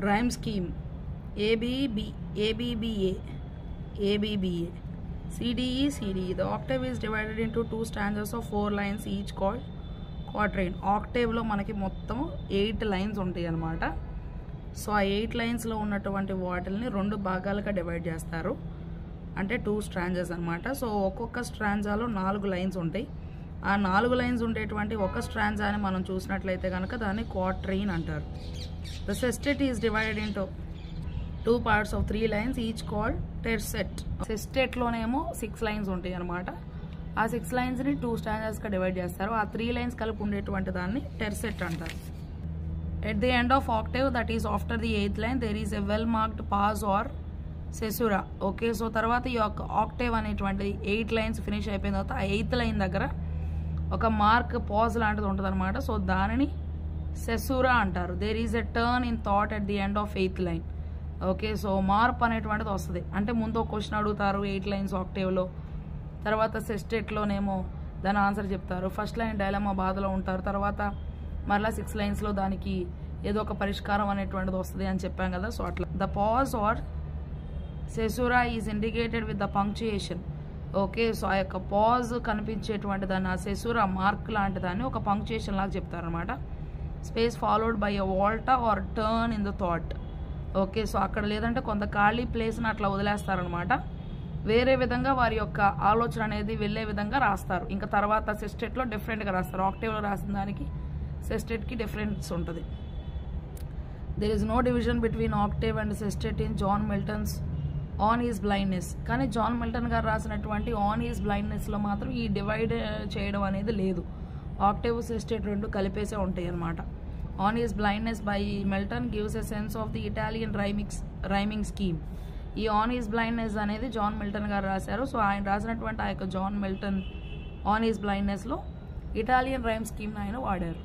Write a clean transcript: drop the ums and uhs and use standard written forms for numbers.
rhyme scheme. ABBA, CDE. The octave is divided into 2 stanzas of 4 lines each called quatrain. Octave లో మనకి మొత్తం 8 lines ఉంటాయి అన్నమాట. So ఆ 8 లైన్స్ లో ఉన్నటువంటి వాటిల్ని 2 భాగాలుగా డివైడ్ చేస్తారు, అంటే 2 స్ట్రాంజెస్ అన్నమాట. సో ఒక్కొక్క స్ట్రాంజాలో 4 లైన్స్ ఉంటాయి. ఆ 4 లైన్స్ ఉండేటువంటి ఒక స్ట్రాంజాని మనం చూసినట్లయితే కనుక దాన్ని క్వాట్రైన్ అంటారు. The sestet is divided into 2 parts of 3 lines each called tercet. Sestet లోనేమో 6 lines ఉంటాయి అన్నమాట. ఆ 6 లైన్స్ ని 2 స్టాంజర్స్ గా డివైడ్ చేస్తారు. ఆ 3 లైన్స్ కలిపి ఉండేటువంటి దాన్ని టెర్సెట్ అంటారు. At the end of octave, that is after the 8th line, there is a well marked pause or cesura. Okay, so తర్వాత ఈ యొక్క ఆక్టేవ్ అనేటువంటి 8 లైన్స్ ఫినిష్ అయిపోయిన తర్వాత ఆ 8th లైన్ దగ్గర ఒక మార్క్ పాజ్ లాంటిది ఉంటుంది అనమాట. సో దానిని సెసూరా అంటారు. There is a turn in thought at the end of 8th line. Okay, so మార్ప్ అనేటువంటిది వస్తుంది. అంటే ముందు ఒక క్వశ్చన్ అడుగుతారు 8 లైన్స్ ఆక్టేవ్లో, తర్వాత సెస్టెట్లోనేమో దాని ఆన్సర్ చెప్తారు. ఫస్ట్ లైన్ డైలమా బాధలో ఉంటారు, తర్వాత మరలా 6 లైన్స్లో దానికి ఏదో ఒక పరిష్కారం అనేటువంటిది వస్తుంది అని చెప్పాం కదా. సో అట్లా the pause or caesura is indicated with the punctuation. Okay, so ఆ యొక్క పాజ్ కనిపించేటువంటి దాన్ని ఆ సెసూరా మార్క్ లాంటి దాన్ని ఒక పంక్చుయేషన్ లాగా చెప్తారనమాట. Space followed by a volta or turn in the thought. Okay, so అక్కడ లేదంటే కొంత ఖాళీ ప్లేస్ని అట్లా వదిలేస్తారనమాట. వేరే విధంగా వారి యొక్క ఆలోచన అనేది వెళ్ళే విధంగా రాస్తారు. ఇంకా తర్వాత సెస్టెట్లో డిఫరెంట్గా రాస్తారు. ఆక్టేవ్లో రాసిన దానికి సెస్టెట్కి డిఫరెన్స్ ఉంటుంది. There is no division between octave and sestet in John Milton's on his blindness. కానీ జాన్ మిల్టన్ గారు రాసినటువంటి ఆన్ ఈజ్ బ్లైండ్నెస్లో మాత్రం ఈ డివైడ్ చేయడం అనేది లేదు. ఆక్టేవ్ సెస్టెట్ 2 కలిపేసే ఉంటాయి అన్నమాట. On his blindness by Milton gives a sense of the Italian rhyming scheme. ఈ ఆన్ ఈజ్ బ్లైండ్నెస్ అనేది జాన్ మిల్టన్ గారు రాశారు. సో ఆయన రాసినటువంటి ఆ యొక్క జాన్ మిల్టన్ ఆన్ ఈజ్ బ్లైండ్నెస్లో ఇటాలియన్ రైమ్ స్కీమ్ని ఆయన వాడారు.